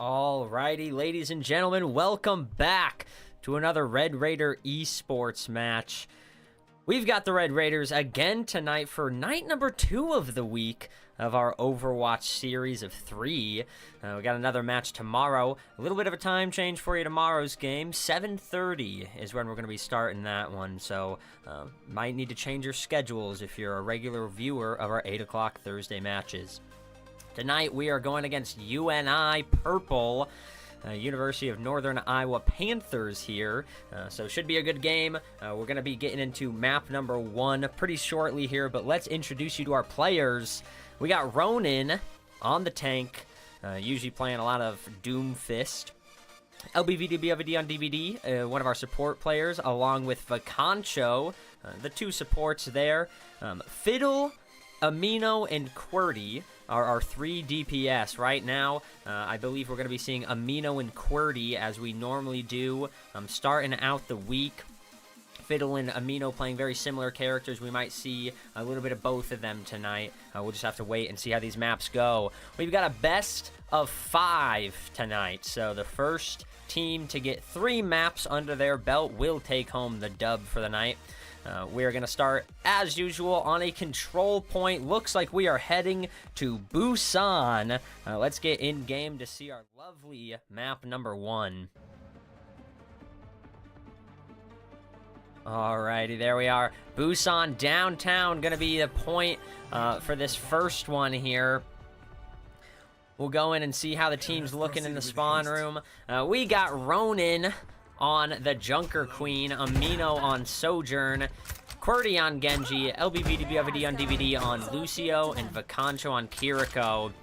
Alrighty, ladies and gentlemen, welcome back to another Red Raider esports match. We've got the Red Raiders again tonight for night number 2 of the week of our Overwatch series of 3. We got another match tomorrow. A little bit of a time change for you tomorrow's game. 7:30 is when we're going to be starting that one, so might need to change your schedules if you're a regular viewer of our 8 o'clock Thursday matches. Tonight we are going against UNI Purple, University of Northern Iowa Panthers here, so should be a good game. We're going to be getting into map number 1 pretty shortly here, but let's introduce you to our players. We got Ronin on the tank, usually playing a lot of Doomfist. LBVDBOVD on DVD, one of our support players, along with Vacancho, the 2 supports there. Fiddle, Amino, and QWERTY are our 3 DPS. Right now, I believe we're going to be seeing Amino and QWERTY as we normally do, starting out the week. Fiddle and Amino playing very similar characters. We might see a little bit of both of them tonight. We'll just have to wait and see how these maps go. We've got a best of 5 tonight, so the first team to get 3 maps under their belt will take home the dub for the night. We are going to start, as usual, on a control point. Looks like we are heading to Busan. Let's get in-game to see our lovely map number 1. Alrighty, there we are. Busan downtown, going to be the point for this first one here. We'll go in and see how the team's looking in the spawn room. We got Ronin on the Junker Queen, Amino on Sojourn, QWERTY on Genji, LBVDBOVD on DVD on Lucio, and Vacancho on Kiriko.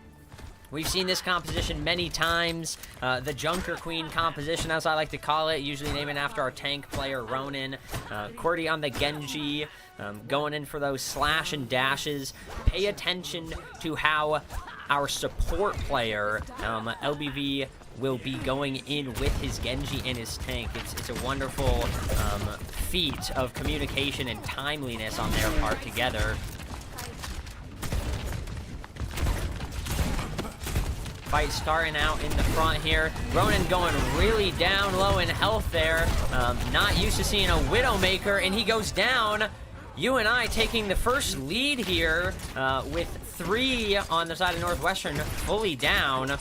We've seen this composition many times, the Junker Queen composition, as I like to call it, usually named after our tank player, Ronin. QWERTY on the Genji, going in for those slash and dashes. Pay attention to how our support player, LBV, will be going in with his Genji and his tank. It's a wonderful feat of communication and timeliness on their part together. Fight starting out in the front here. Ronin going really down low in health there. Not used to seeing a Widowmaker, and he goes down. UNI taking the first lead here with 3 on the side of Northwestern fully down.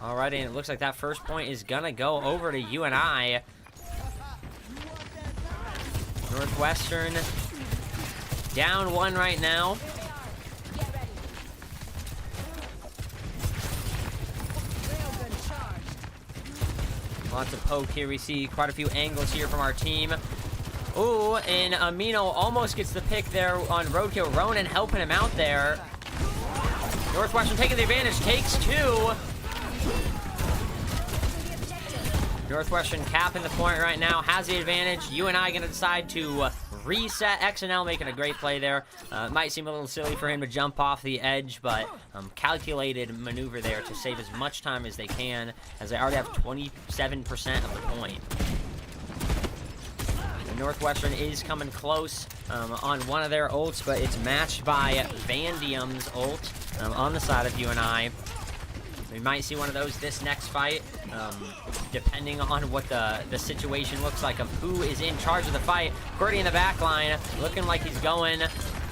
Alrighty, and it looks like that first point is gonna go over to UNI. Northwestern down 1 right now. Lots of poke here. We see quite a few angles here from our team. Ooh, and Amino almost gets the pick there on Roadkill. Ronin helping him out there. Northwestern taking the advantage, takes 2. Northwestern capping the point right now, has the advantage. UNI going to decide to reset. XNL making a great play there. Might seem a little silly for him to jump off the edge, but calculated maneuver there to save as much time as they can, as they already have 27% of the point. The Northwestern is coming close on one of their ults, but it's matched by Vandium's ult on the side of UNI. We might see one of those this next fight, depending on what the situation looks like of who is in charge of the fight. QWERTY in the back line, looking like he's going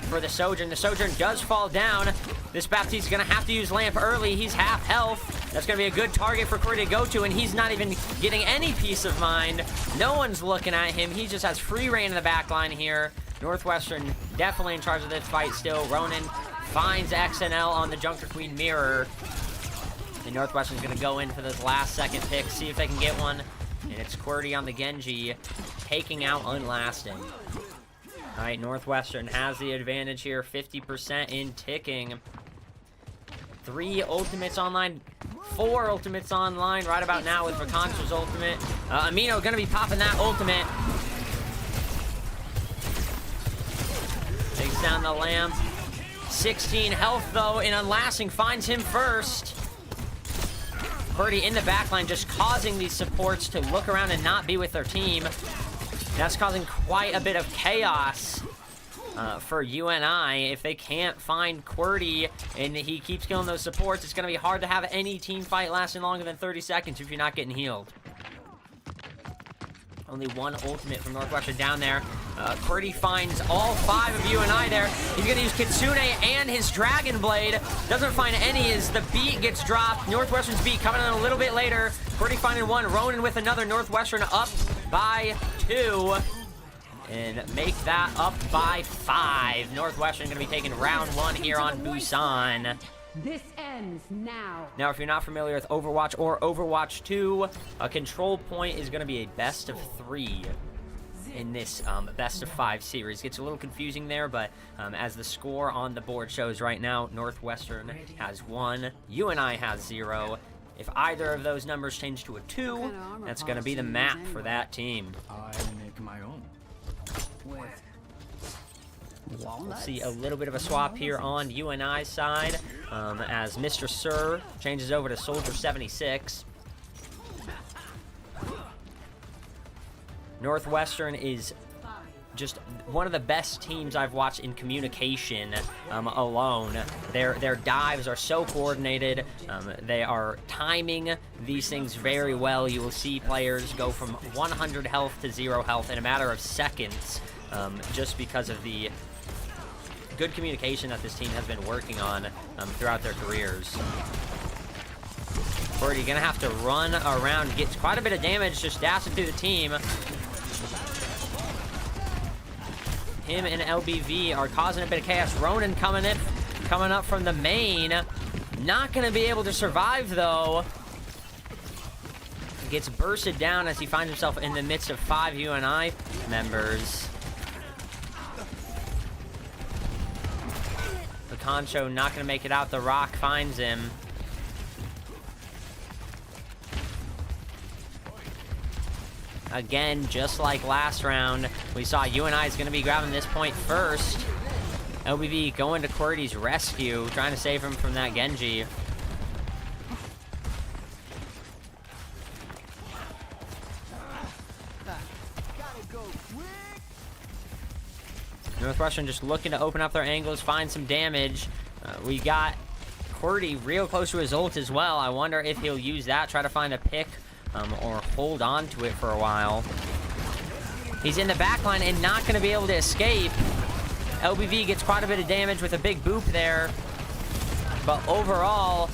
for the Sojourn. The Sojourn does fall down. This Baptiste's going to have to use Lamp early. He's half health. That's going to be a good target for QWERTY to go to, and he's not even getting any peace of mind. No one's looking at him. He just has free reign in the back line here. Northwestern definitely in charge of this fight still. Ronin finds XNL on the Junker Queen mirror. And Northwestern's going to go in for this last second pick, see if they can get one. And it's QWERTY on the Genji, taking out Unlasting. All right, Northwestern has the advantage here, 50% in ticking. 3 ultimates online, 4 ultimates online right about now with Vacancho's ultimate. Amino going to be popping that ultimate. Takes down the Lamp. 16 health, though, and Unlasting finds him first. QWERTY in the backline, just causing these supports to look around and not be with their team. That's causing quite a bit of chaos. for UNI. If they can't find QWERTY and he keeps killing those supports, it's going to be hard to have any team fight lasting longer than 30 seconds if you're not getting healed. Only one ultimate from Northwestern down there. QWERTY finds all 5 of UNI there. He's going to use Kitsune and his Dragon Blade. Doesn't find any as the beat gets dropped. Northwestern's beat coming in a little bit later. QWERTY finding one. Ronan with another. Northwestern up by 2. And make that up by 5. Northwestern going to be taking round 1 here on Busan. This ends now. Now, if you're not familiar with Overwatch or Overwatch 2, a control point is going to be a best of 3 in this best of 5 series. Gets a little confusing there, but as the score on the board shows right now, Northwestern has 1, UNI has 0. If either of those numbers change to a 2, that's going to be the map for that team. I make my own. We'll see a little bit of a swap here on UNI's side as Mr. Sir changes over to Soldier 76. Northwestern is just one of the best teams I've watched in communication alone. Their dives are so coordinated. They are timing these things very well. You will see players go from 100 health to 0 health in a matter of seconds just because of the good communication that this team has been working on throughout their careers. QWERTY gonna have to run around, gets quite a bit of damage just dashing through the team. Him and LBV are causing a bit of chaos. Ronan coming up from the main. Not gonna be able to survive though. Gets bursted down as he finds himself in the midst of 5 UNI members. Concho not going to make it out. The Rock finds him. Again, just like last round, we saw UNI is going to be grabbing this point first. LBV going to QWERTY's rescue, trying to save him from that Genji. Northwestern just looking to open up their angles, find some damage. We got QWERTY real close to his ult as well. I wonder if he'll use that, try to find a pick, or hold on to it for a while. He's in the back line and not going to be able to escape. LBV gets quite a bit of damage with a big boop there. But overall,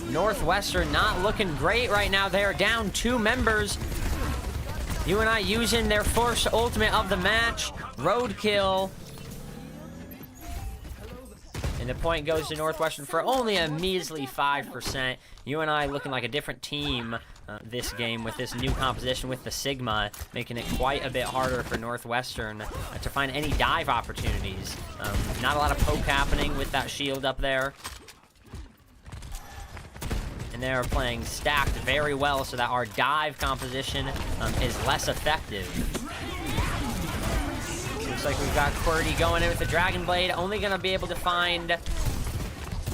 Northwestern not looking great right now. They are down 2 members. UNI using their first ultimate of the match. Roadkill. And the point goes to Northwestern for only a measly 5%. UNI looking like a different team this game with this new composition with the Sigma, making it quite a bit harder for Northwestern to find any dive opportunities. Not a lot of poke happening with that shield up there. And they're playing stacked very well so that our dive composition is less effective. Looks like we've got QWERTY going in with the Dragon Blade, only going to be able to find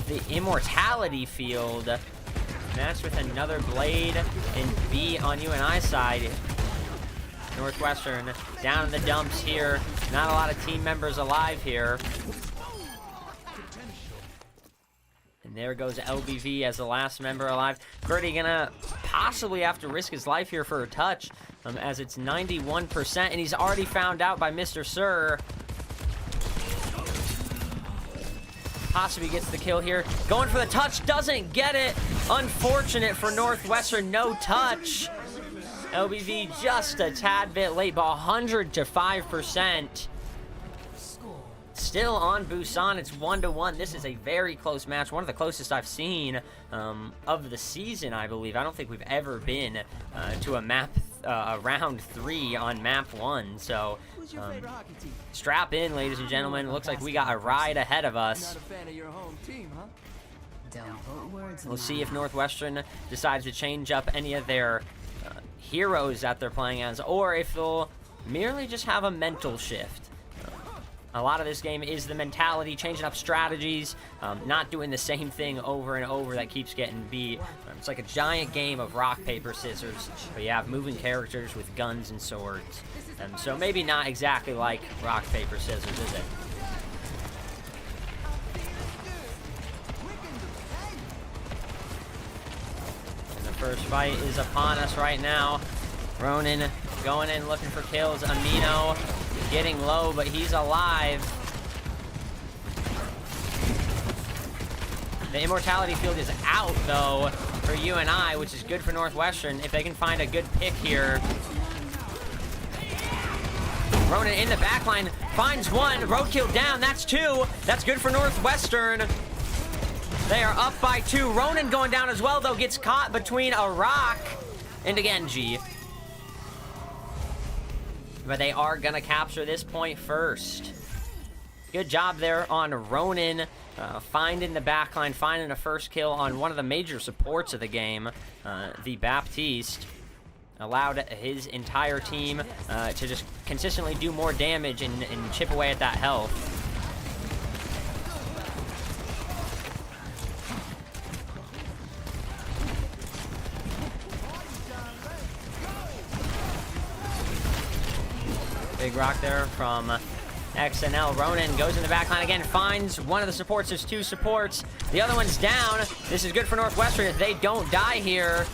the Immortality field. Matched with another Blade and B on UNI side. Northwestern down in the dumps here. Not a lot of team members alive here. And there goes LBV as the last member alive. QWERTY gonna possibly have to risk his life here for a touch, as it's 91%, and he's already found out by Mr. Sir. Possibly gets the kill here. Going for the touch, doesn't get it. Unfortunate for Northwestern, no touch. LBV just a tad bit late, but 100 to 5%. Still on Busan, it's 1-1. This is a very close match, one of the closest I've seen of the season, I believe. I don't think we've ever been to a map, round 3 on map 1. So strap in, ladies and gentlemen. It looks like we got a ride ahead of us. We'll see if Northwestern decides to change up any of their heroes that they're playing as, or if they'll merely just have a mental shift. A lot of this game is the mentality, changing up strategies, not doing the same thing over and over that keeps getting beat. It's like a giant game of rock, paper, scissors, but you have moving characters with guns and swords. So maybe not exactly like rock, paper, scissors, is it? First fight is upon us right now. Ronan going in looking for kills. Amino getting low, but he's alive. The immortality field is out, though, for UNI, which is good for Northwestern if they can find a good pick here. Ronan in the backline finds one. Roadkill down. That's two. That's good for Northwestern. They are up by 2. Ronan going down as well, though. Gets caught between a rock and a Genji. But they are going to capture this point first. Good job there on Ronan. Finding the backline, finding a first kill on one of the major supports of the game, the Baptiste. Allowed his entire team to just consistently do more damage and chip away at that health. Big rock there from XNL. Ronan goes in the backline again, finds one of the supports. There's 2 supports. The other one's down. This is good for Northwestern if they don't die here.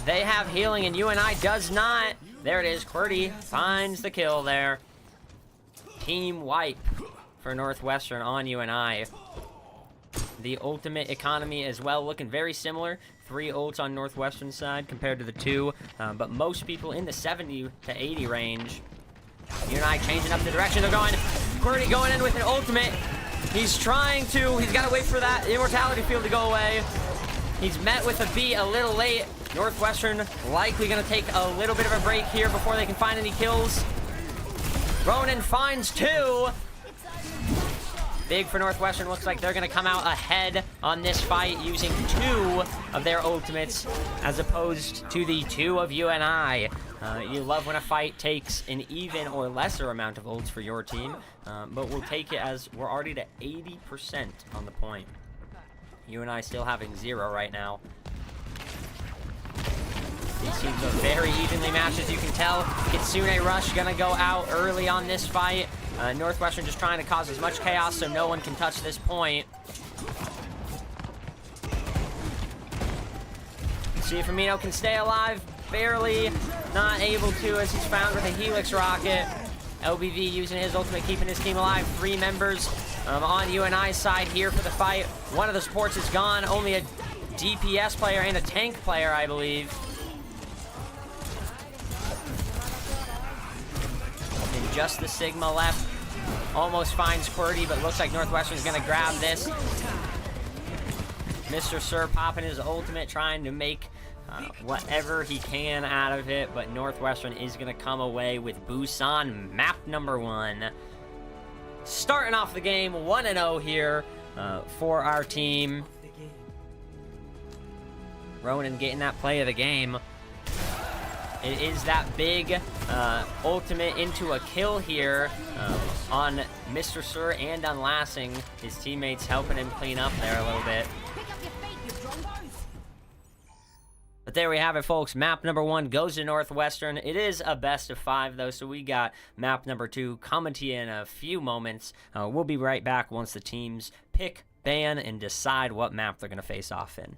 They have healing, and UNI does not. There it is. QWERTY finds the kill there. Team wipe for Northwestern on UNI. The ultimate economy as well, looking very similar. 3 ults on Northwestern side compared to the 2, but most people in the 70 to 80 range. UNI changing up the direction they're going. QWERTY going in with an ultimate. He's got to wait for that immortality field to go away. He's met with a beat a little late. Northwestern likely going to take a little bit of a break here before they can find any kills. Ronan finds 2. Big for Northwestern. Looks like they're going to come out ahead on this fight using 2 of their ultimates as opposed to the 2 of UNI. You love when a fight takes an even or lesser amount of ults for your team, but we'll take it as we're already to 80% on the point. UNI still having 0 right now. These teams are very evenly matched, as you can tell. Kitsune Rush gonna go out early on this fight. Northwestern just trying to cause as much chaos so no one can touch this point. See if Amino can stay alive. Barely not able to, as he's found with a Helix Rocket. LBV using his ultimate, keeping his team alive. 3 members on UNI's side here for the fight. One of the supports is gone. Only a DPS player and a tank player, I believe. And just the Sigma left. Almost finds QWERTY, but looks like Northwestern's going to grab this. Mr. Sir popping his ultimate, trying to make whatever he can out of it, but Northwestern is going to come away with Busan map number 1. Starting off the game 1-0 here for our team. Ronan getting that play of the game. It is that big ultimate into a kill here on Mr. Sir and on Lassing. His teammates helping him clean up there a little bit. But there we have it, folks. Map number 1 goes to Northwestern. It is a best of 5, though, so we got map number 2 coming to you in a few moments. We'll be right back once the teams pick, ban, and decide what map they're going to face off in.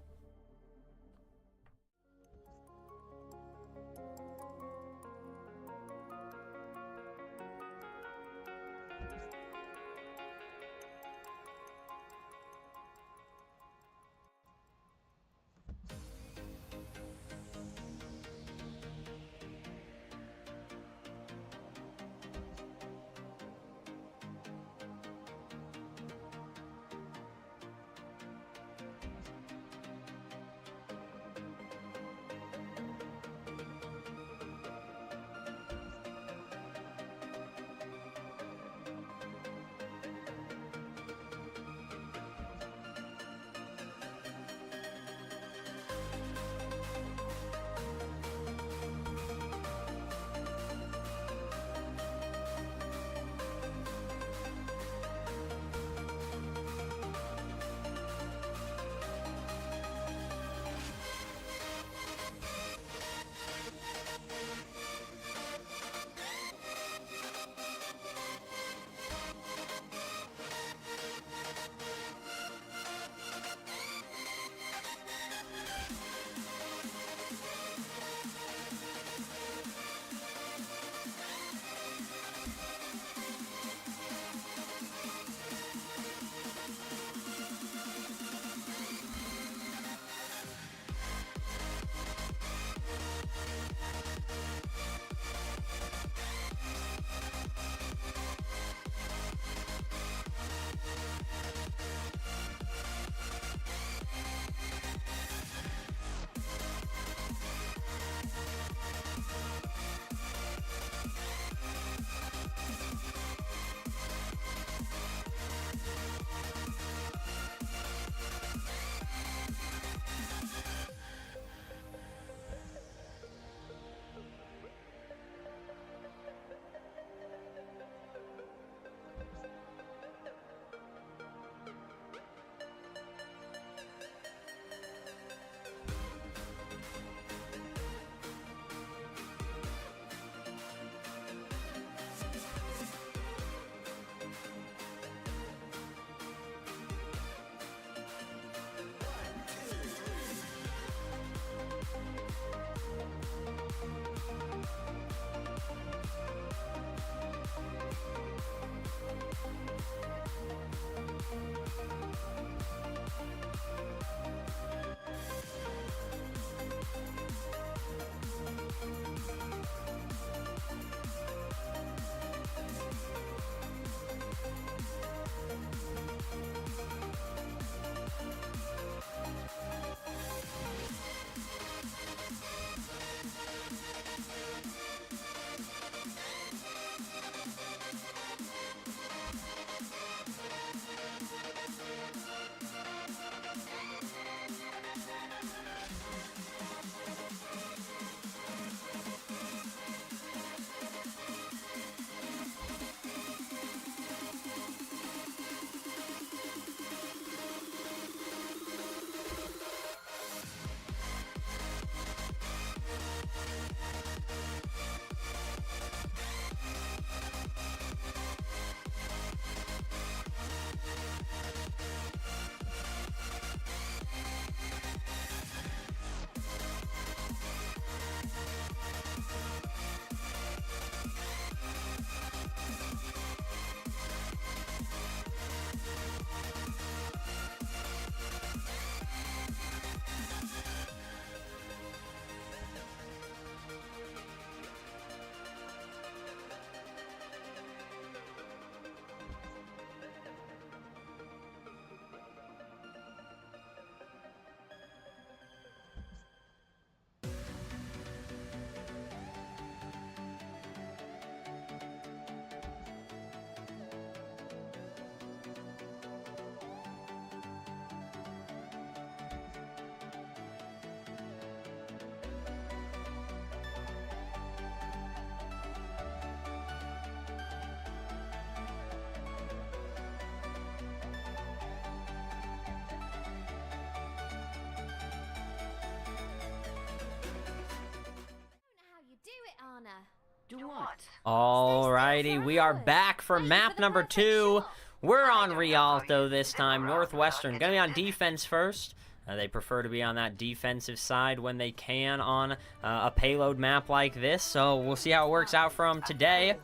Alrighty, we are back for map number 2. We're on Rialto this time. Northwestern gonna be on defense first. They prefer to be on that defensive side when they can on a payload map like this. So we'll see how it works out for them today.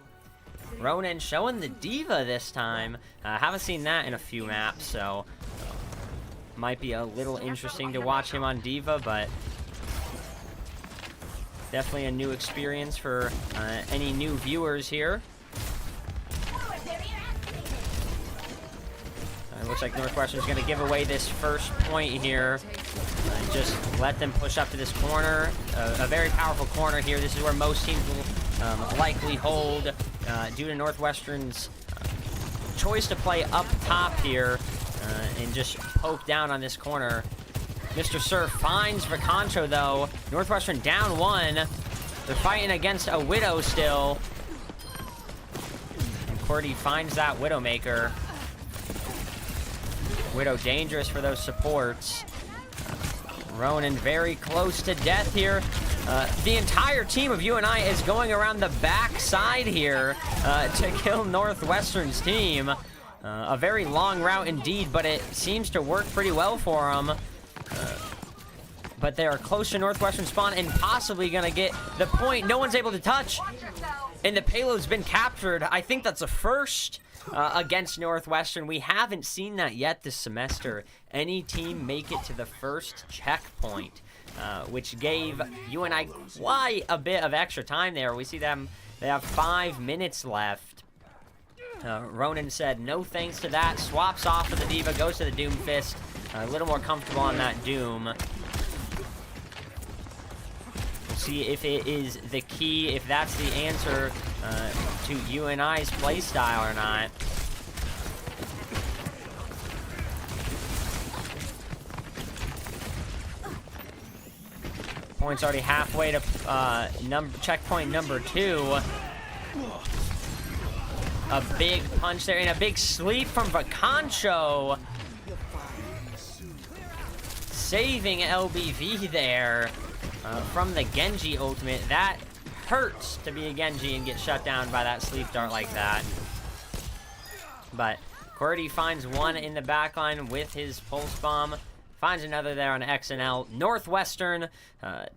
Ronan showing the Diva this time. Haven't seen that in a few maps, so might be a little interesting to watch him on Diva, but definitely a new experience for any new viewers here. It looks like Northwestern's going to give away this first point here. Just let them push up to this corner. A very powerful corner here. This is where most teams will likely hold due to Northwestern's choice to play up top here and just poke down on this corner. Mr. Sir finds Vacancho, though. Northwestern down 1. They're fighting against a Widow still. And Cordy finds that Widowmaker. Widow dangerous for those supports. Ronan very close to death here. The entire team of UNI is going around the back side here to kill Northwestern's team. A very long route indeed, but it seems to work pretty well for them. But they are close to Northwestern spawn and possibly going to get the point. No one's able to touch. And the payload's been captured. I think that's a first against Northwestern. We haven't seen that yet this semester. Any team make it to the first checkpoint, which gave UNI quite a bit of extra time there. We see them, they have 5 minutes left. Ronan said no thanks to that. Swaps off of the Diva, goes to the Doom Fist. A little more comfortable on that Doom. We'll see if it is the key, if that's the answer to UNI's playstyle or not. Point's already halfway to checkpoint number 2. A big punch there and a big sleep from Vacancho. Saving LBV there from the Genji ultimate. That hurts to be a Genji and get shut down by that sleep dart like that. But Cordy finds one in the backline with his pulse bomb. Finds another there on XNL. Northwestern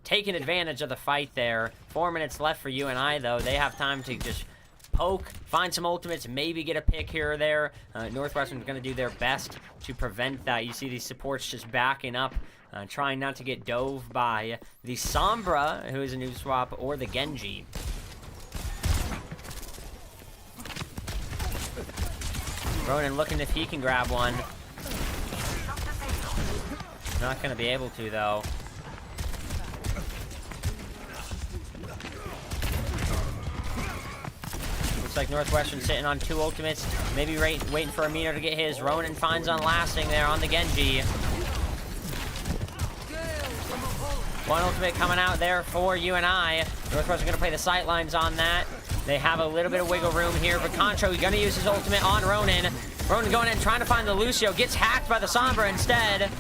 taking advantage of the fight there. 4 minutes left for UNI though. They have time to just poke, find some ultimates, maybe get a pick here or there. Northwestern's going to do their best to prevent that. You see these supports just backing up, trying not to get dove by the Sombra, who is a new swap, or the Genji. Ronan looking if he can grab one. Not going to be able to, though. Like Northwestern sitting on 2 ultimates, maybe waiting for Amino to get his. Ronan finds unlasting there on the Genji. 1 ultimate coming out there for UNI. Northwestern gonna play the sightlines on that. They have a little bit of wiggle room here. Vacancho gonna use his ultimate on Ronan. Ronan going in trying to find the Lucio, gets hacked by the Sombra instead.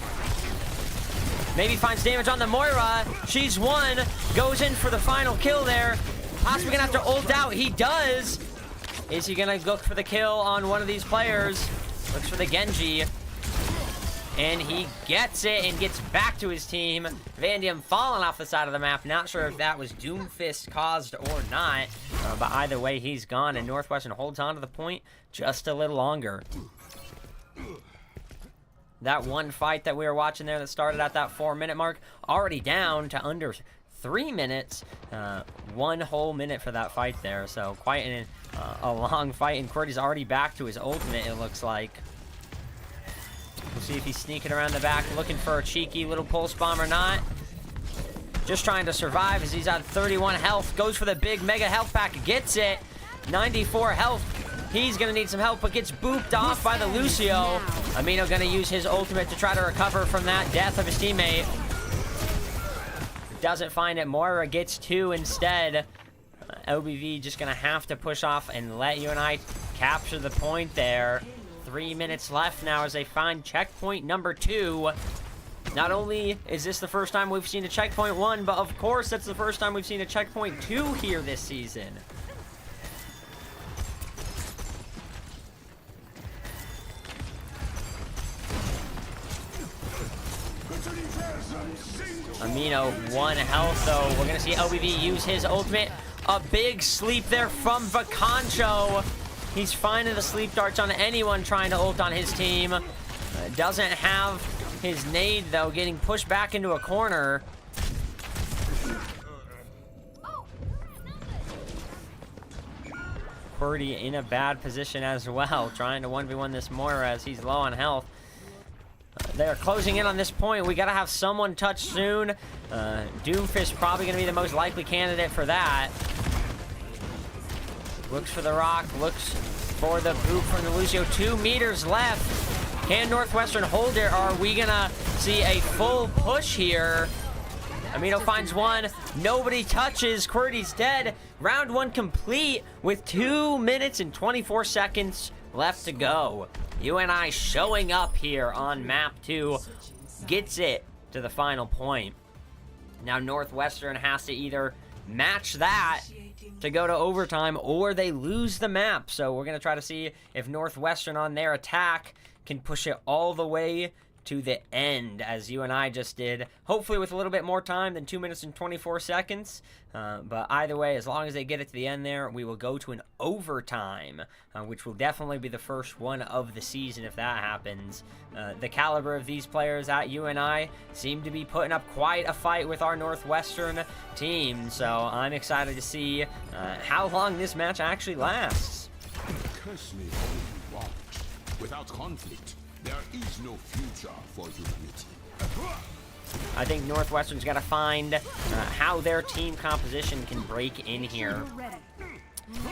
Maybe finds damage on the Moira. She's 1, goes in for the final kill there. Possibly gonna have to ult out. He does. Is he going to look for the kill on one of these players? Looks for the Genji. And he gets it and gets back to his team. Vandium falling off the side of the map. Not sure if that was Doomfist caused or not. But either way, he's gone. And Northwestern holds on to the point just a little longer. That one fight that we were watching there that started at that 4-minute mark, already down to under 3 minutes. 1 whole minute for that fight there. So quite a long fight, and Cordy's already back to his ultimate, it looks like. We'll see if he's sneaking around the back, looking for a cheeky little pulse bomb or not. Just trying to survive as he's at 31 health. Goes for the big mega health pack, gets it. 94 health. He's going to need some help, but gets booped off by the Lucio. Amino going to use his ultimate to try to recover from that death of his teammate. Doesn't find it. Moira gets 2 instead. LBV just going to have to push off and let UNI capture the point there. 3 minutes left now as they find checkpoint number 2. Not only is this the first time we've seen a checkpoint 1, but of course that's the first time we've seen a checkpoint 2 here this season. Amino 1 health, though. We're going to see LBV use his ultimate. A big sleep there from Vacancho. He's finding the sleep darts on anyone trying to ult on his team. Doesn't have his nade, though, getting pushed back into a corner. Qwerty in a bad position as well, trying to 1v1 this Moira as he's low on health. They're closing in on this point. We got to have someone touch soon. Doomfist probably going to be the most likely candidate for that. Looks for the rock, looks for the boot from the Lucio. 2 meters left. Can Northwestern hold it, or are we going to see a full push here? Amino finds one. Nobody touches. Qwerty's dead. Round 1 complete with 2 minutes and 24 seconds left to go. UNI showing up here on map 2. Gets it to the final point. Now Northwestern has to either match that to go to overtime, or they lose the map. So we're going to try to see if Northwestern on their attack can push it all the way to the end, as UNI just did. Hopefully with a little bit more time than 2 minutes and 24 seconds. But either way, as long as they get it to the end there, we will go to an overtime, which will definitely be the first one of the season if that happens. The caliber of these players at UNI seem to be putting up quite a fight with our Northwestern team. So I'm excited to see how long this match actually lasts. Curse me all you want. Without conflict, there is no future for humanity. I think Northwestern's got to find how their team composition can break in here.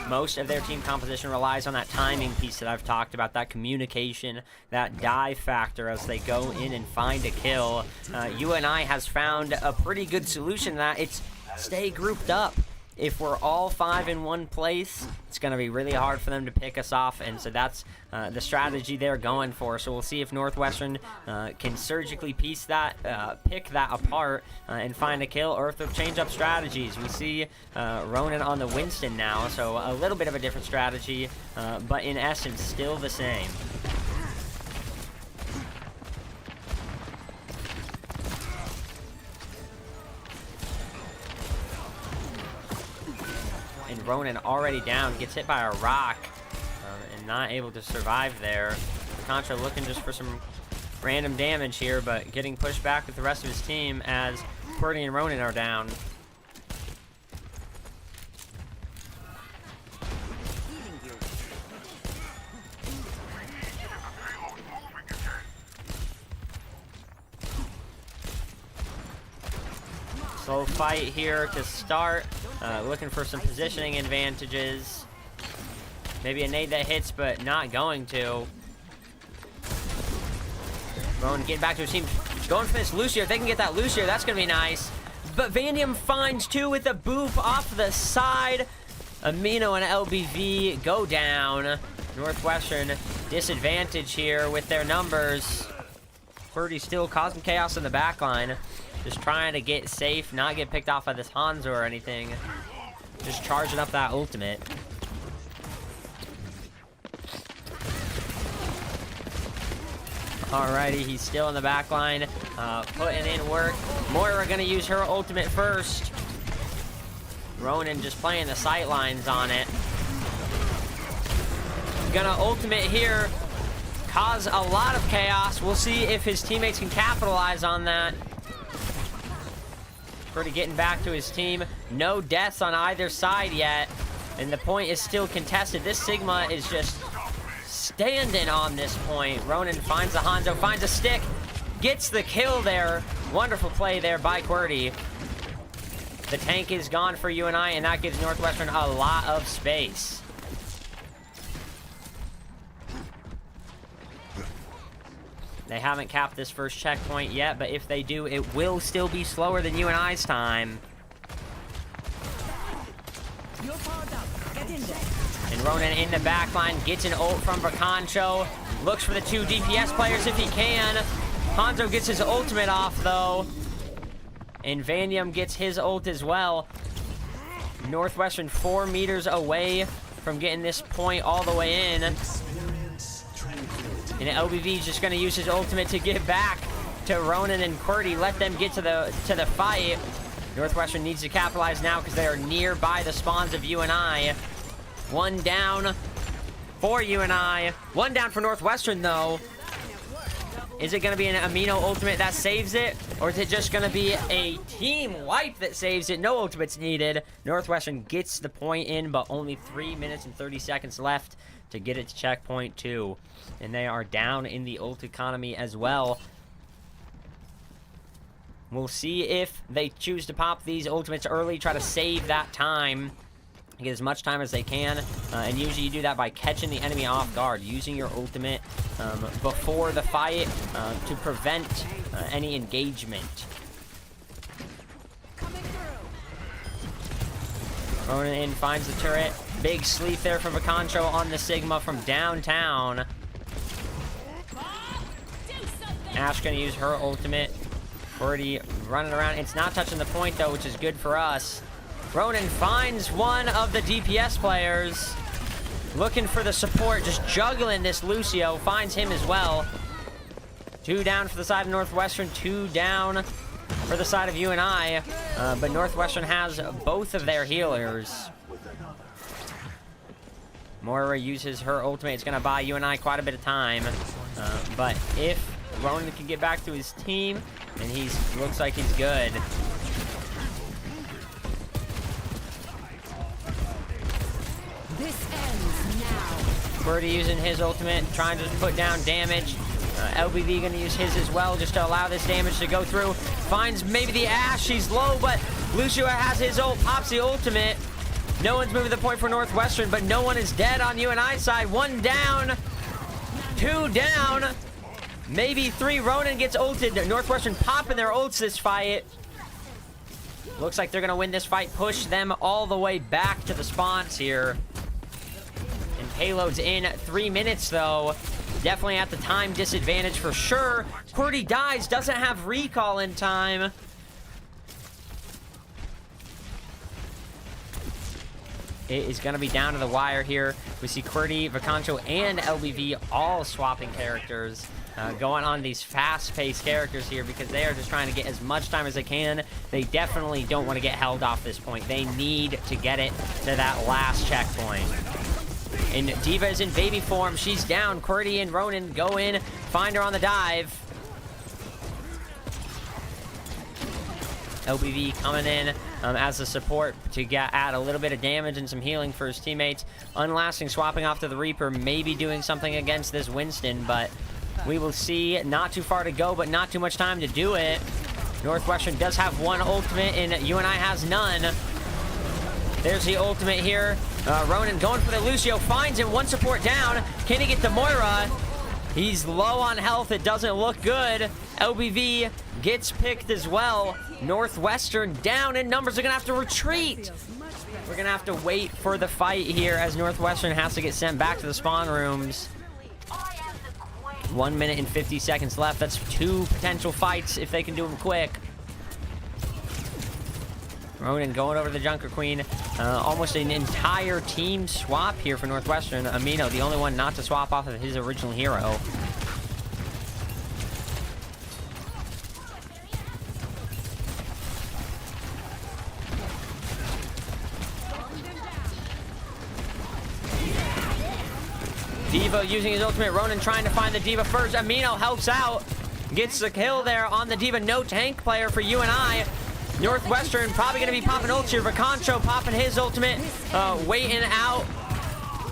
Most of their team composition relies on that timing piece that I've talked about, that communication, that dive factor as they go in and find a kill. UNI has found a pretty good solution to that. It's stay grouped up. If we're all 5 in one place, it's going to be really hard for them to pick us off, and so that's the strategy they're going for. So we'll see if Northwestern can surgically piece that, pick that apart, and find a kill, or if they'll change up strategies. We see Ronan on the Winston now, so a little bit of a different strategy, but in essence, still the same. And Ronan already down, gets hit by a rock, and not able to survive there. Contra looking just for some random damage here, but getting pushed back with the rest of his team as Qwerty and Ronan are down. Slow fight here to start. Looking for some positioning advantages. Maybe a nade that hits, but not going to. Ronan getting back to his team. Going for this Lucio. If they can get that Lucio, that's going to be nice. But Vandium finds 2 with a boop off the side. Amino and LBV go down. Northwestern disadvantage here with their numbers. Qwerty still causing chaos in the backline. Just trying to get safe, not get picked off by this Hanzo or anything. Just charging up that ultimate. Alrighty, he's still in the backline, putting in work. Moira gonna use her ultimate first. Ronan just playing the sight lines on it. Gonna ultimate here, cause a lot of chaos. We'll see if his teammates can capitalize on that. Qwerty getting back to his team. No deaths on either side yet. And the point is still contested. This Sigma is just standing on this point. Ronan finds the Hanzo, finds a stick, gets the kill there. Wonderful play there by Qwerty. The tank is gone for UNI, and that gives Northwestern a lot of space. They haven't capped this first checkpoint yet, but if they do, it will still be slower than UNI's time. And Ronan in the backline gets an ult from Vacancho. Looks for the 2 DPS players if he can. Hanzo gets his ultimate off, though. And Vandium gets his ult as well. Northwestern 4 meters away from getting this point all the way in. And LBV is just going to use his ultimate to get back. to Ronan and QWERTY. Let them get to the fight. Northwestern needs to capitalize now because they are nearby the spawns of UNI. One down for UNI. One down for Northwestern, though. Is it going to be an Amino ultimate that saves it? Or is it just going to be a team wipe that saves it? No ultimates needed. Northwestern gets the point in, but only 3 minutes and 30 seconds left to get it to checkpoint 2. And they are down in the ult economy as well. We'll see if they choose to pop these ultimates early, try to save that time. Get as much time as they can, and usually you do that by catching the enemy off guard, using your ultimate before the fight to prevent any engagement. Ronan in, finds the turret. Big sleep there from Vacancho on the Sigma from downtown. Ash gonna use her ultimate. Already running around. It's not touching the point though, which is good for us. Ronan finds one of the DPS players. Looking for the support, just juggling this Lucio. Finds him as well. 2 down for the side of Northwestern, 2 down for the side of UNI. But Northwestern has both of their healers. Moira uses her ultimate. It's going to buy UNI quite a bit of time. But if Ronan can get back to his team, and looks like he's good. This ends now. QWERTY using his ultimate, trying to put down damage. LBV gonna use his as well, just to allow this damage to go through. Finds maybe the Ash, she's low, but Lucio has his ult, pops the ultimate. No one's moving the point for Northwestern, but no one is dead on UNI side. 1 down, 2 down, maybe 3. Ronan gets ulted. Northwestern popping their ults this fight. Looks like they're gonna win this fight, push them all the way back to the spawns here. And payload's in 3 minutes though. Definitely at the time disadvantage for sure. QWERTY dies, doesn't have recall in time. It is going to be down to the wire here. We see QWERTY, Vacancho, and LBV all swapping characters. Going on these fast-paced characters here because they are just trying to get as much time as they can. They definitely don't want to get held off this point. They need to get it to that last checkpoint. And D.Va is in baby form. She's down. QWERTY and Ronan go in, find her on the dive. LBV coming in as a support to add a little bit of damage and some healing for his teammates. Unlasting swapping off to the Reaper, maybe doing something against this Winston, but we will see. Not too far to go, but not too much time to do it. Northwestern does have 1 ultimate, and UNI has none. There's the ultimate here. Ronan going for the Lucio, finds him, 1 support down. Can he get the Moira? He's low on health, it doesn't look good. LBV gets picked as well. Northwestern down in numbers, they're gonna have to retreat. We're gonna have to wait for the fight here as Northwestern has to get sent back to the spawn rooms. 1 minute and 50 seconds left. That's 2 potential fights if they can do them quick. Ronan going over to the Junker Queen. Almost an entire team swap here for Northwestern. Amino, the only one not to swap off of his original hero. D.Va using his ultimate. Ronan trying to find the D.Va first. Amino helps out. Gets the kill there on the D.Va. No tank player for UNI. Northwestern probably going to be popping ults here. Vacancho popping his ultimate. Waiting out.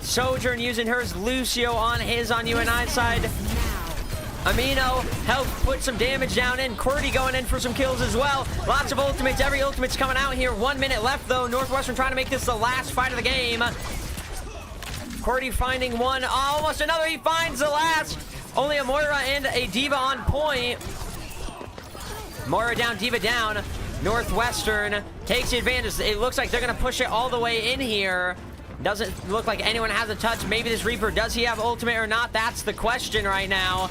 Sojourn using hers. Lucio on his on UNI side. Amino helped put some damage down in. QWERTY going in for some kills as well. Lots of ultimates. Every ultimate's coming out here. 1 minute left though. Northwestern trying to make this the last fight of the game. QWERTY finding 1. Almost another. He finds the last. Only a Moira and a D.Va on point. Moira down, D.Va down. Northwestern takes the advantage. It looks like they're going to push it all the way in here. Doesn't look like anyone has a touch. Maybe this Reaper, does he have ultimate or not? That's the question right now.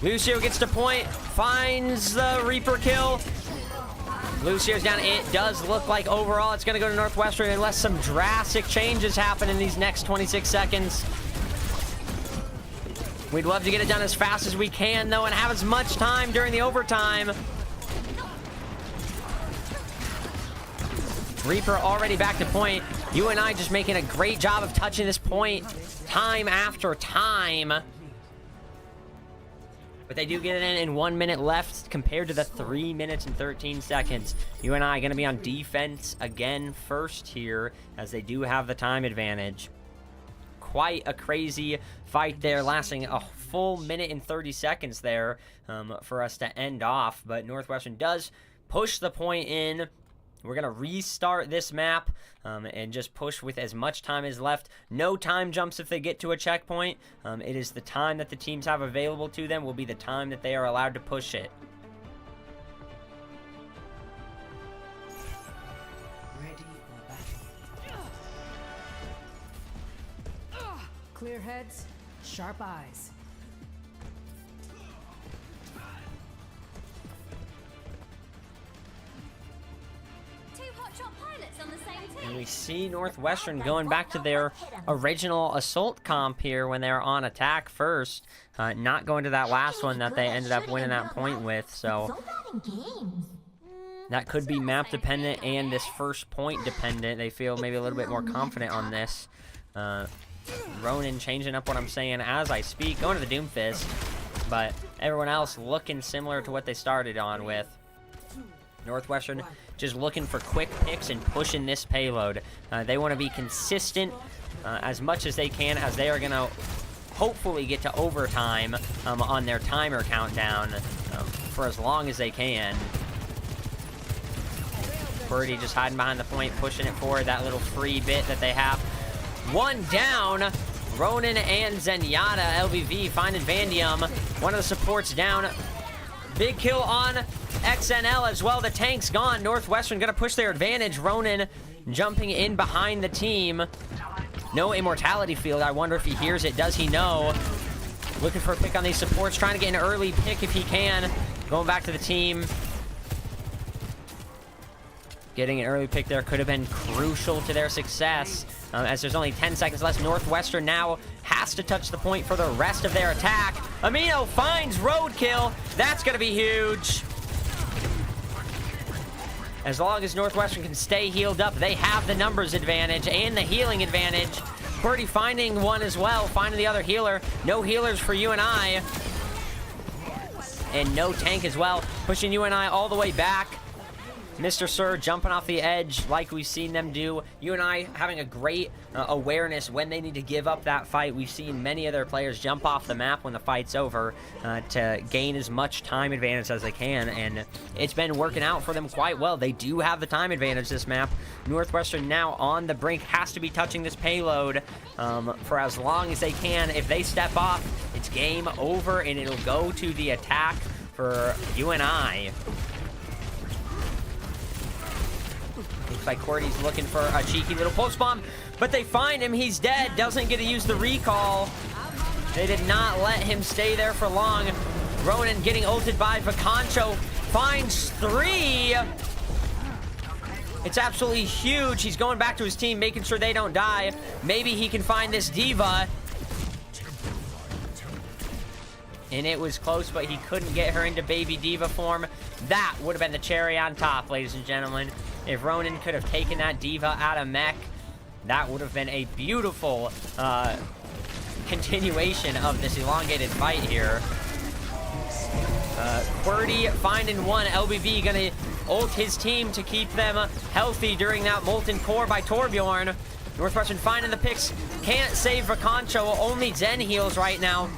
Lucio gets to point, finds the Reaper kill. Lucio's down. It does look like overall it's going to go to Northwestern unless some drastic changes happen in these next 26 seconds. We'd love to get it done as fast as we can, though, and have as much time during the overtime. Reaper already back to point. UNI just making a great job of touching this point time after time. But they do get it in 1 minute left compared to the 3 minutes and 13 seconds. UNI going to be on defense again first here, as they do have the time advantage. Quite a crazy fight there, lasting a full minute and 30 seconds there for us to end off. But Northwestern does push the point in. We're going to restart this map and just push with as much time as left. No time jumps if they get to a checkpoint. It is the time that the teams have available to them will be the time that they are allowed to push it. Ready for battle. Clear heads, sharp eyes. And we see Northwestern going back to their original assault comp here when they're on attack first. Not going to that last one that they ended up winning that point with. So that could be map dependent and this first point dependent. They feel maybe a little bit more confident on this. Ronan changing up what I'm saying as I speak. Going to the Doomfist. But everyone else looking similar to what they started on with. Northwestern just looking for quick picks and pushing this payload. They want to be consistent as much as they can, as they are going to hopefully get to overtime on their timer countdown for as long as they can. Birdie just hiding behind the point, pushing it forward, that little free bit that they have. One down. Ronan and Zenyatta. LBV finding Vandium. One of the supports down. Big kill on XNL as well. The tank's gone. Northwestern going to push their advantage. Ronan jumping in behind the team. No immortality field. I wonder if he hears it. Does he know? Looking for a pick on these supports. Trying to get an early pick if he can. Going back to the team. Getting an early pick there could have been crucial to their success. As there's only 10 seconds left, Northwestern now has to touch the point for the rest of their attack. Amino finds Roadkill. That's going to be huge. As long as Northwestern can stay healed up, they have the numbers advantage and the healing advantage. Birdie finding one as well, finding the other healer. No healers for UNI. And no tank as well, pushing UNI all the way back. Mr. Sir jumping off the edge like we've seen them do. UNI having a great awareness when they need to give up that fight. We've seen many of their players jump off the map when the fight's over to gain as much time advantage as they can, and it's been working out for them quite well. They do have the time advantage this map. Northwestern now on the brink, has to be touching this payload for as long as they can. If they step off, it's game over, and it'll go to the attack for UNI. Looks like Cordy's looking for a cheeky little pulse bomb, but they find him. He's dead. Doesn't get to use the recall. They did not let him stay there for long. Ronan getting ulted by Vacancho. Finds 3. It's absolutely huge. He's going back to his team, making sure they don't die. Maybe he can find this Diva. And it was close, but he couldn't get her into Baby Diva form. That would have been the cherry on top, ladies and gentlemen. If Ronan could have taken that Diva out of mech, that would have been a beautiful continuation of this elongated fight here. QWERTY finding one. LBV gonna ult his team to keep them healthy during that Molten Core by Torbjorn. Northwestern finding the picks. Can't save Vacancho. Only Zen heals right now.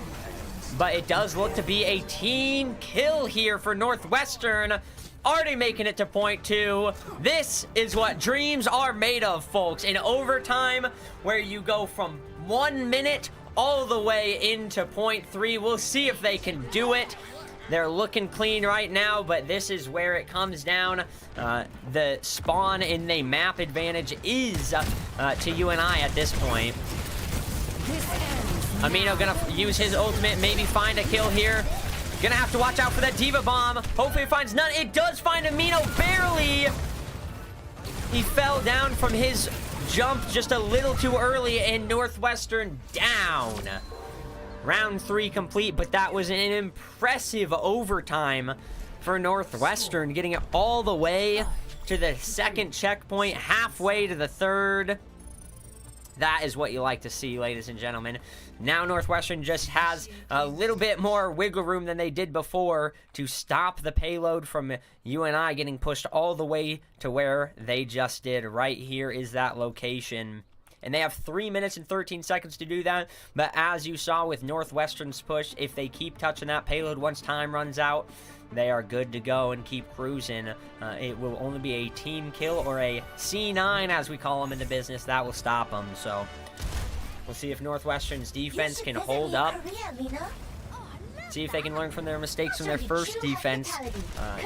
But it does look to be a team kill here for Northwestern. Already making it to point 2. This is what dreams are made of, folks. In overtime, where you go from 1 minute all the way into point 3. We'll see if they can do it. They're looking clean right now, but this is where it comes down. The spawn in the map advantage is to UNI at this point. Amino gonna use his ultimate, maybe find a kill here. Gonna have to watch out for that Diva Bomb. Hopefully it finds none. It does find Amino, barely. He fell down from his jump just a little too early, and Northwestern down. Round 3 complete, but that was an impressive overtime for Northwestern, getting it all the way to the second checkpoint, halfway to the third. That is what you like to see, ladies and gentlemen. Now Northwestern just has a little bit more wiggle room than they did before to stop the payload from UNI getting pushed all the way to where they just did. Right here is that location. And they have 3 minutes and 13 seconds to do that. But as you saw with Northwestern's push, if they keep touching that payload once time runs out, they are good to go and keep cruising. It will only be a team kill, or a C9 as we call them in the business, that will stop them. So we'll see if Northwestern's defense can hold up. See if they can learn from their mistakes from their first defense.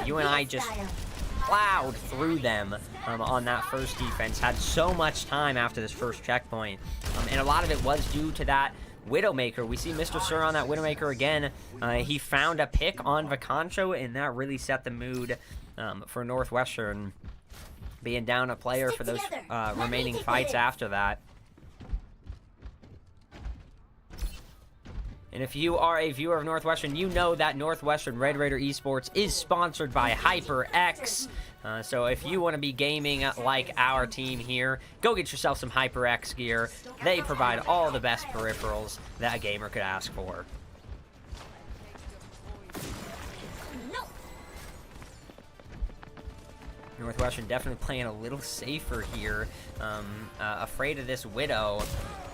UNI just plowed through them on that first defense. Had so much time after this first checkpoint. And a lot of it was due to that Widowmaker. We see Mr. Sir on that Widowmaker again. He found a pick on Vacancho, and that really set the mood for Northwestern, being down a player for those remaining fights after that. And if you are a viewer of Northwestern, you know that Northwestern Red Raider Esports is sponsored by HyperX. So if you want to be gaming like our team here, go get yourself some HyperX gear. They provide all the best peripherals that a gamer could ask for. Northwestern definitely playing a little safer here. Afraid of this Widow.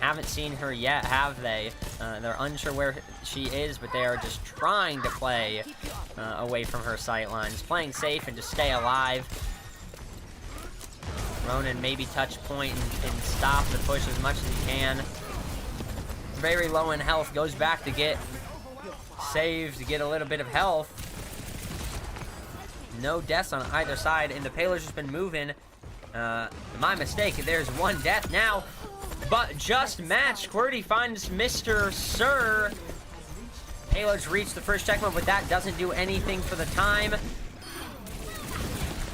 Haven't seen her yet, have they? They're unsure where she is, but they are just trying to play away from her sight lines. Playing safe and just stay alive. Ronan maybe touch point and stop the push as much as he can. Very low in health. Goes back to get saved to get a little bit of health. No deaths on either side, and the payload's just been moving. My mistake. There's one death now, but just matched. QWERTY finds Mr. Sir. Payload's reached the first checkpoint, but that doesn't do anything for the time.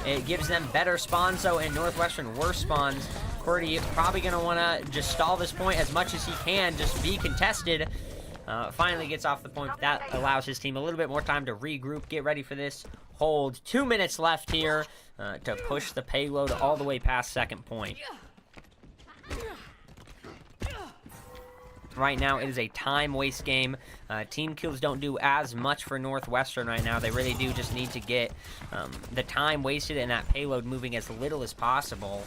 It gives them better spawns, so in Northwestern worse spawns. QWERTY probably going to want to just stall this point as much as he can, just be contested. Finally gets off the point, but that allows his team a little bit more time to regroup, get ready for this hold. 2 minutes left here to push the payload all the way past second point. Right now, it is a time waste game. Team kills don't do as much for Northwestern right now. They really do just need to get the time wasted and that payload moving as little as possible.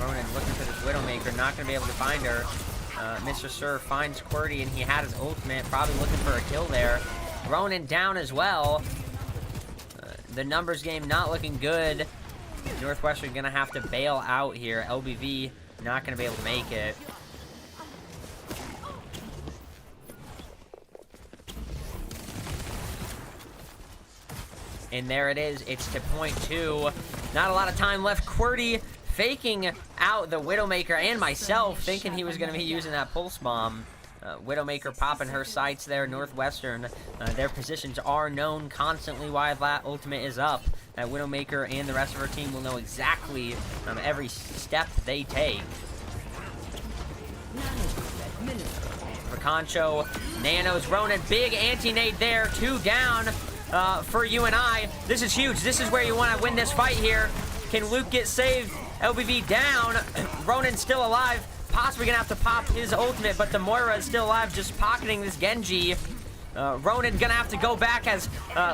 Ronan looking for this Widowmaker, not going to be able to find her. Mr. Sir finds QWERTY, and he had his ultimate, probably looking for a kill there. Ronan down as well. The numbers game not looking good. Northwestern going to have to bail out here. LBV not going to be able to make it. And there it is. It's to point 2. Not a lot of time left. QWERTY faking out the Widowmaker and myself, thinking he was going to be using that pulse bomb. Widowmaker popping her sights there. Northwestern, their positions are known constantly while that ultimate is up. That Widowmaker and the rest of her team will know exactly every step they take. Vacancho, Nanos, Ronan, big anti-nade there. 2 down for UNI. This is huge. This is where you want to win this fight here. Can Luke get saved? LBV down. Ronan's still alive. Possibly gonna have to pop his ultimate, but the Moira is still alive, just pocketing this Genji. Ronan gonna have to go back as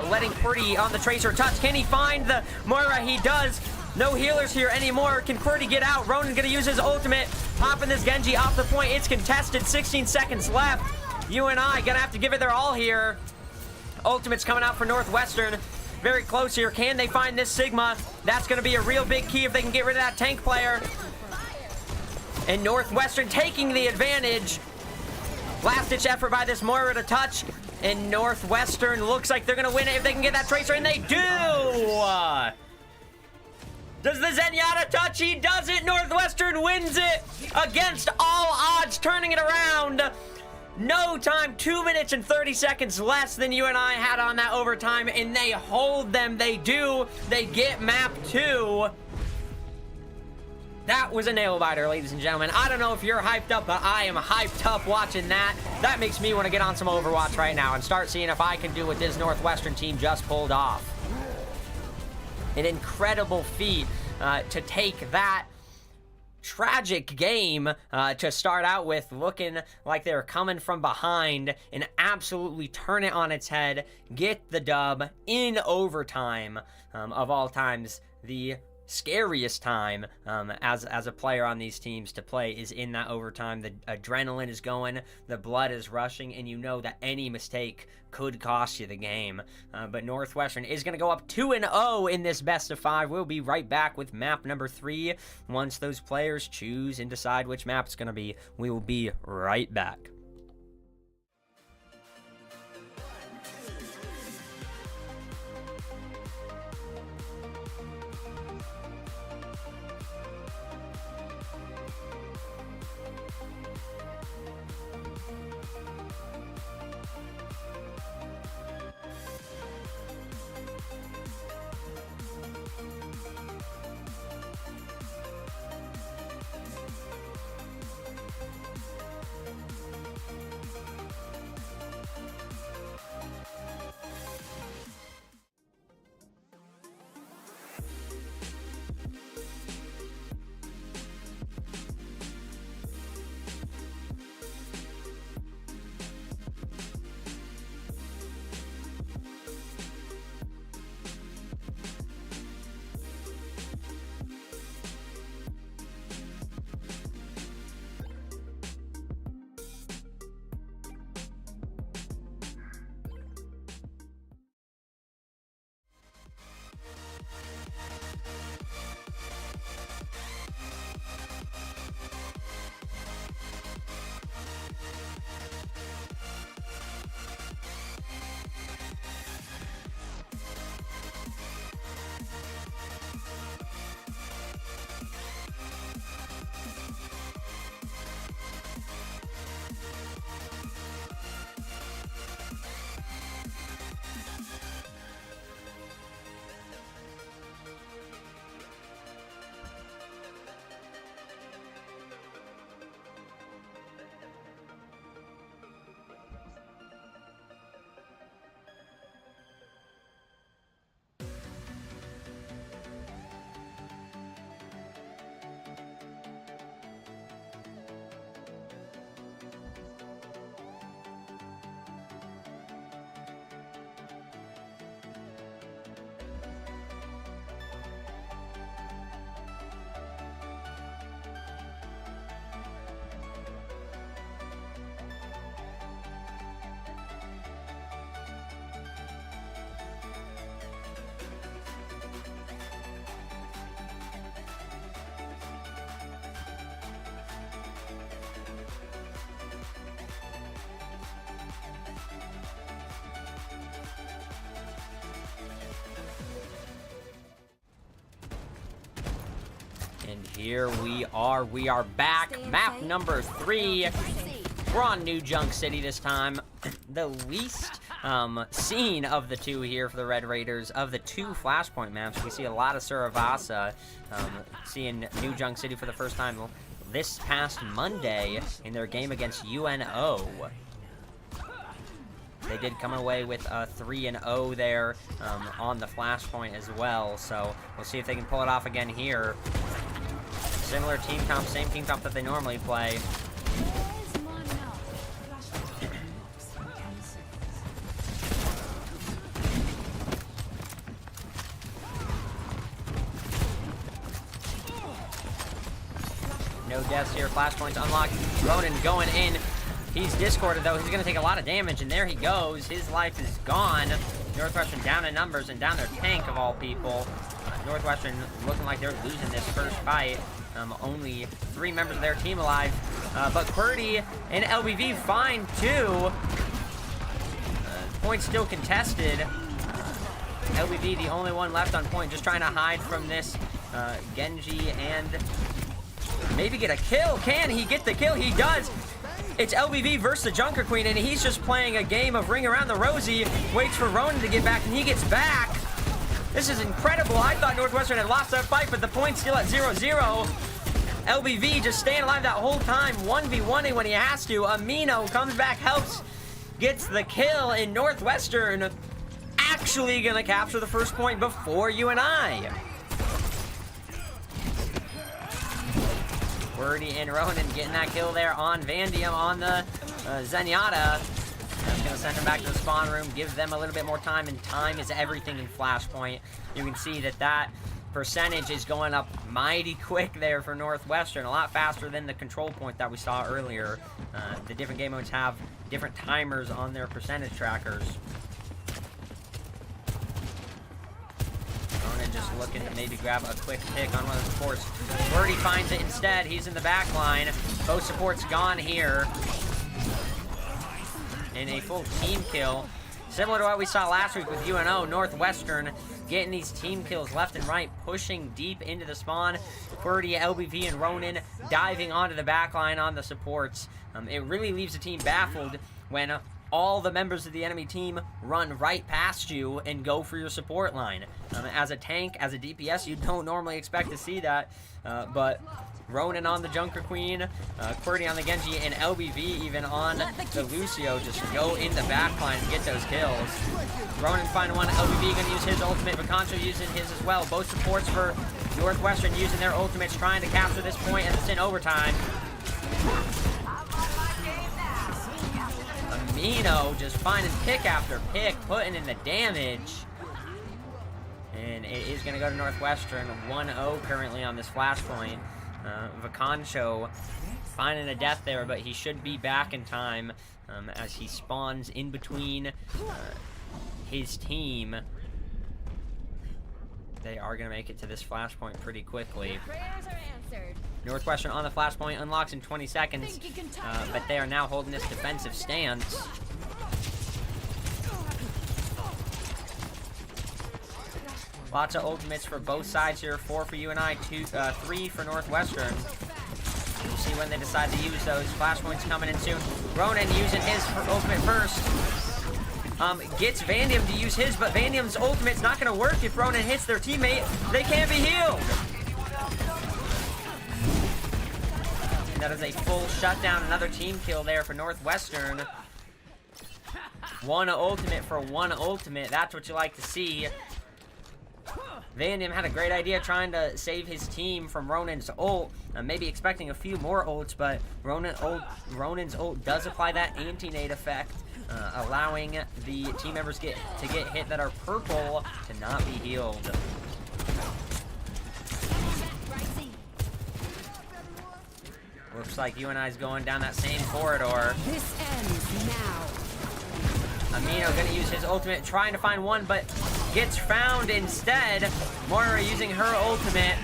letting QWERTY on the Tracer touch. Can he find the Moira? He does. No healers here anymore. Can QWERTY get out? Ronan gonna use his ultimate, popping this Genji off the point. It's contested. 16 seconds left. UNI gonna have to give it their all here. Ultimate's coming out for Northwestern. Very close here. Can they find this Sigma? That's going to be a real big key if they can get rid of that tank player. And Northwestern taking the advantage. Last-ditch effort by this Moira to touch. And Northwestern looks like they're going to win it if they can get that Tracer, and they do! Does the Zenyatta touch? He does it! Northwestern wins it against all odds, turning it around. No time, 2 minutes and 30 seconds less than UNI had on that overtime, and they hold them. They do. They get map 2. That was a nail-biter, ladies and gentlemen. I don't know if you're hyped up, but I am hyped up watching that. That makes me want to get on some Overwatch right now and start seeing if I can do what this Northwestern team just pulled off. An incredible feat to take that tragic game to start out with, looking like they're coming from behind, and absolutely turn it on its head, get the dub in overtime. Of all times, the scariest time as a player on these teams to play is in that overtime. The adrenaline is going, the blood is rushing, and you know that any mistake could cost you the game. But Northwestern is going to go up 2-0 in this best of 5. We'll be right back with map number 3 once those players choose and decide which map it's going to be. We will be right back. And here we are back. Map number 3. We're on New Junk City this time. The least seen of the two here for the Red Raiders. Of the 2 Flashpoint maps, we see a lot of Suravasa. Seeing New Junk City for the first time this past Monday in their game against UNO. They did come away with a 3-0 there on the Flashpoint as well, so we'll see if they can pull it off again here. Similar team comp, same team comp that they normally play. No deaths here, Flashpoint's unlocked. Ronan going in. He's discorded though, he's going to take a lot of damage, and there he goes. His life is gone. Northwestern down in numbers and down their tank of all people. Northwestern looking like they're losing this first fight. Only 3 members of their team alive. But Purdy and LBV fine too. Point still contested. LBV the only one left on point, just trying to hide from this Genji and maybe get a kill. Can he get the kill? He does. It's LBV versus the Junker Queen, and he's just playing a game of Ring Around the Rosie. Waits for Ronan to get back, and he gets back. This is incredible. I thought Northwestern had lost that fight, but the point's still at 0-0. LBV just staying alive that whole time, 1v1ing when he has to. Amino comes back, helps, gets the kill, in Northwestern actually gonna capture the first point before UNI. Wordy and Ronan getting that kill there on Vandium on the Zenyatta. That's going to send him back to the spawn room, give them a little bit more time, and time is everything in Flashpoint. You can see that that percentage is going up mighty quick there for Northwestern, a lot faster than the control point that we saw earlier. The different game modes have different timers on their percentage trackers. Ronan just looking to maybe grab a quick pick on one of the supports. Wordy finds it instead. He's in the back line. Both supports gone here. And a full team kill. Similar to what we saw last week with UNO, Northwestern getting these team kills left and right, pushing deep into the spawn. Wordy, LBV, and Ronan diving onto the back line on the supports. It really leaves the team baffled when all the members of the enemy team run right past you and go for your support line. As a tank, as a DPS, you don't normally expect to see that, but Ronan on the Junker Queen, QWERTY on the Genji, and LBV even on the Lucio just go in the back line and get those kills. Ronan finding one, LBV gonna use his ultimate, Vacancho using his as well. Both supports for Northwestern using their ultimates, trying to capture this point, and it's in overtime. Amino just finding pick after pick, putting in the damage. And it is going to go to Northwestern, 1-0 currently on this flashpoint. Vacancho finding a death there, but he should be back in time as he spawns in between his team. They are going to make it to this flashpoint pretty quickly. Northwestern on the flashpoint, unlocks in 20 seconds, but they are now holding this defensive stance. Lots of ultimates for both sides here. 4 for UNI, 3 for Northwestern. We'll see when they decide to use those. Flashpoints coming in soon. Ronan using his ultimate first. Gets Vandium to use his, but Vandium's ultimate's not going to work if Ronan hits their teammate. They can't be healed. That is a full shutdown. Another team kill there for Northwestern. One ultimate for one ultimate. That's what you like to see. Vandium had a great idea trying to save his team from Ronan's ult. Maybe expecting a few more ults, but Ronan's ult does apply that anti-nade effect, allowing the team members to get hit that are purple to not be healed. Looks like UNI's going down that same corridor. This ends now. Amino gonna use his ultimate, trying to find one, but gets found instead. Moira using her ultimate.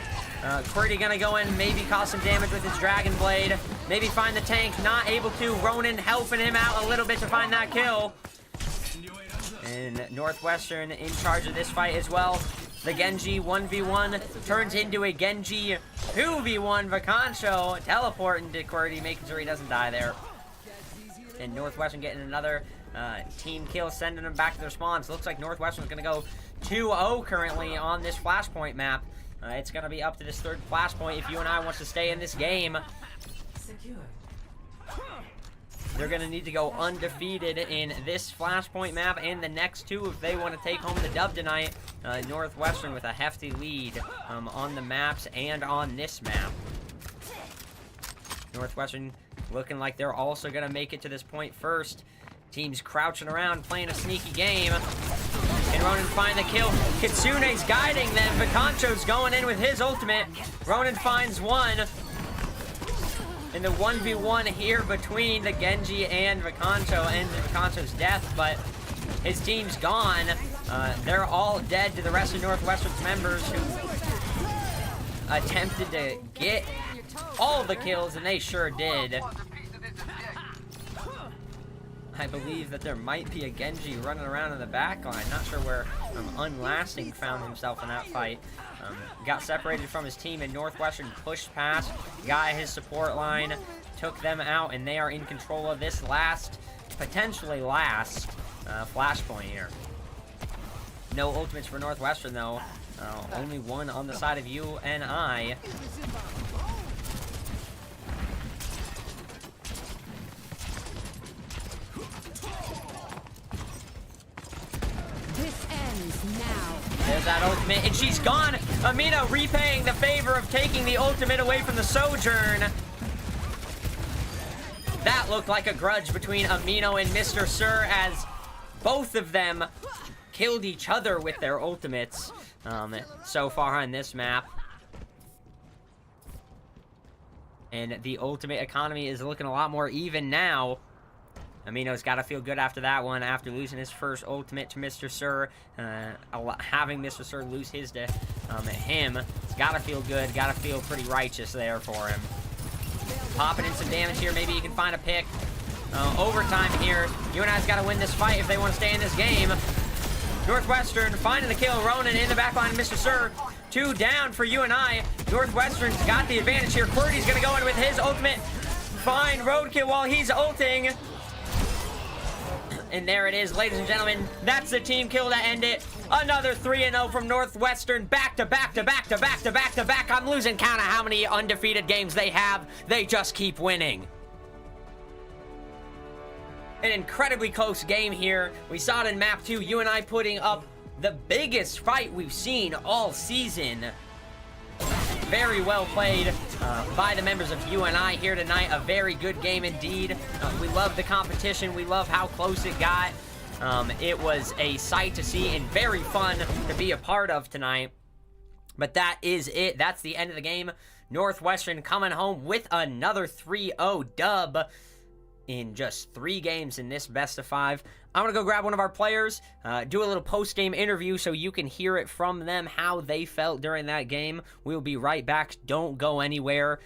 QWERTY gonna go in, maybe cause some damage with his Dragon Blade. Maybe find the tank, not able to. Ronan helping him out a little bit to find that kill. And Northwestern in charge of this fight as well. The Genji 1v1 turns into a Genji 2v1. Vacancho teleporting to QWERTY, making sure he doesn't die there. And Northwestern getting another team kill, sending them back to their spawns. Looks like Northwestern's going to go 2-0 currently on this flashpoint map. It's going to be up to this third flashpoint if UNI wants to stay in this game. They're going to need to go undefeated in this flashpoint map and the next two if they want to take home the dub tonight. Northwestern with a hefty lead on the maps and on this map. Northwestern looking like they're also going to make it to this point first. Teams crouching around, playing a sneaky game. Can Ronan find the kill? Kitsune's guiding them. Vacancho's going in with his ultimate. Ronan finds one. In the 1v1 here between the Genji and Vacancho, and Vacancho's death, but his team's gone. They're all dead to the rest of Northwestern's members who attempted to get all the kills, and they sure did. I believe that there might be a Genji running around in the back line. Not sure where Unlasting found himself in that fight. Got separated from his team, and Northwestern pushed past, got his support line, took them out, and they are in control of this potentially last flashpoint here. No ultimates for Northwestern, though. Only one on the side of UNI. Ends now. There's that ultimate, and she's gone. Amino repaying the favor of taking the ultimate away from the Sojourn. That looked like a grudge between Amino and Mr. Sir as both of them killed each other with their ultimates so far on this map. And the ultimate economy is looking a lot more even now. Amino's got to feel good after that one, after losing his first ultimate to Mr. Sir. Having Mr. Sir lose his to him. It's got to feel good, got to feel pretty righteous there for him. Popping in some damage here, maybe he can find a pick. Overtime here. UNI's got to win this fight if they want to stay in this game. Northwestern finding the kill. Ronan in the backline, Mr. Sir. 2 down for UNI. Northwestern's got the advantage here. QWERTY's going to go in with his ultimate. Find roadkill while he's ulting. And there it is, ladies and gentlemen. That's the team kill to end it. Another 3-0 from Northwestern. Back to back to back to back to back to back. I'm losing count of how many undefeated games they have. They just keep winning. An incredibly close game here. We saw it in map 2. UNI putting up the biggest fight we've seen all season. Very well played by the members of UNI here tonight. A very good game indeed. We love the competition. We love how close it got. It was a sight to see and very fun to be a part of tonight. But that is it. That's the end of the game. Northwestern coming home with another 3-0 dub in just 3 games in this best of 5. I'm going to go grab one of our players, do a little post-game interview so you can hear it from them, how they felt during that game. We'll be right back. Don't go anywhere.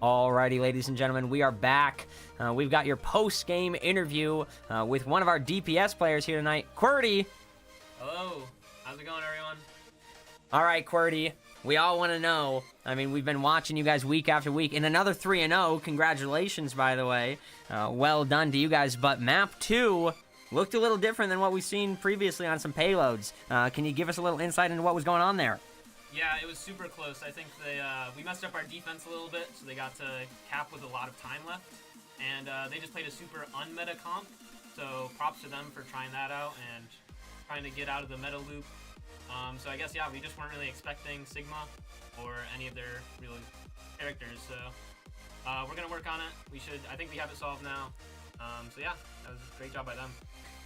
Alrighty, ladies and gentlemen, we are back. We've got your post-game interview with one of our DPS players here tonight, QWERTY. Hello. How's it going, everyone? All right, QWERTY. We all want to know. I mean, we've been watching you guys week after week. In another 3-0, congratulations, by the way. Well done to you guys. But map 2 looked a little different than what we've seen previously on some payloads. Can you give us a little insight into what was going on there? Yeah, it was super close. I think we messed up our defense a little bit, so they got to cap with a lot of time left. And they just played a super unmeta comp, so props to them for trying that out and trying to get out of the meta loop. So I guess, yeah, we just weren't really expecting Sigma or any of their real characters, so we're going to work on it. I think we have it solved now. So yeah, that was a great job by them.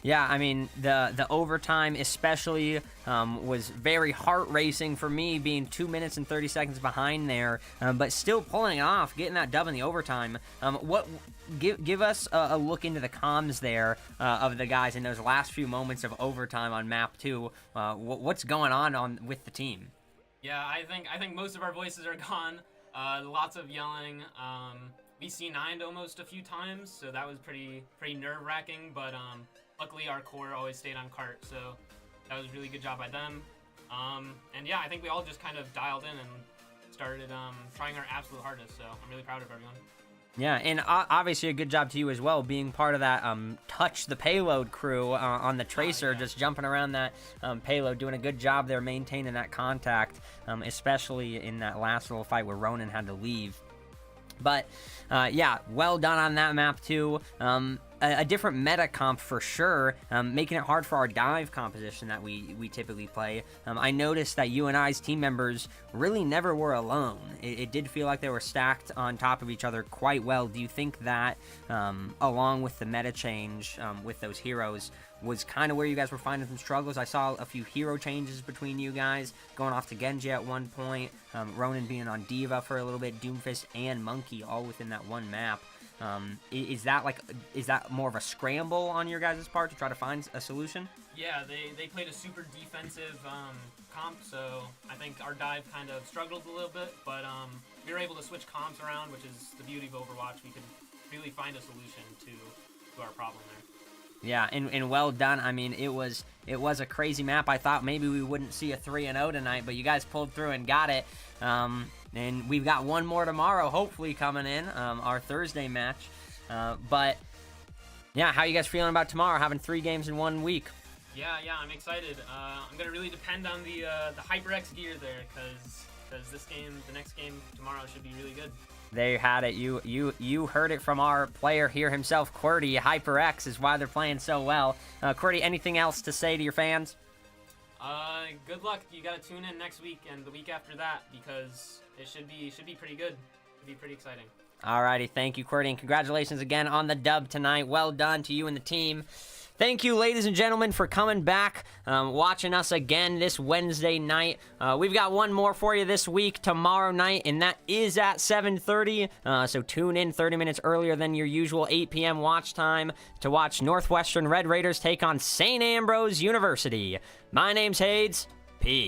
Yeah, I mean, the overtime especially was very heart-racing for me, being 2 minutes and 30 seconds behind there, but still pulling it off, getting that dub in the overtime. Give us a look into the comms there of the guys in those last few moments of overtime on map 2. What's going on with the team? Yeah, I think most of our voices are gone. Lots of yelling. We C9'd almost a few times, so that was pretty nerve-wracking, but luckily our core always stayed on cart, so that was a really good job by them. And yeah, I think we all just kind of dialed in and started trying our absolute hardest, so I'm really proud of everyone. Yeah, and obviously a good job to you as well, being part of that touch the payload crew on the Tracer, just jumping around that payload, doing a good job there maintaining that contact, especially in that last little fight where Ronan had to leave. But, yeah, well done on that map, too. A different meta comp for sure, making it hard for our dive composition that we typically play. I noticed that UNI's team members really never were alone. It did feel like they were stacked on top of each other quite well. Do you think that, along with the meta change with those heroes, was kind of where you guys were finding some struggles? I saw a few hero changes between you guys, going off to Genji at one point, Ronan being on Diva for a little bit, Doomfist and Monkey all within that one map. Is that more of a scramble on your guys' part to try to find a solution? Yeah, they played a super defensive comp, so I think our dive kind of struggled a little bit, but we were able to switch comps around, which is the beauty of Overwatch. We could really find a solution to our problem there. Yeah, and well done. I mean, it was a crazy map. I thought maybe we wouldn't see a 3-0 tonight, but you guys pulled through and got it. And we've got one more tomorrow, hopefully coming in, our Thursday match. But yeah, how you guys feeling about tomorrow, having 3 games in 1 week? Yeah, I'm excited. I'm gonna really depend on the HyperX gear there, because the next game tomorrow should be really good. There you had it. You heard it from our player here himself, QWERTY. HyperX is why they're playing so well. QWERTY, anything else to say to your fans? Good luck. You gotta tune in next week and the week after that, because it should be pretty good. Should be pretty exciting. Alrighty, thank you, QWERTY, and congratulations again on the dub tonight. Well done to you and the team. Thank you, ladies and gentlemen, for coming back, watching us again this Wednesday night. We've got one more for you this week, tomorrow night, and that is at 7:30. So tune in 30 minutes earlier than your usual 8 p.m. watch time to watch Northwestern Red Raiders take on St. Ambrose University. My name's Hades. Peace.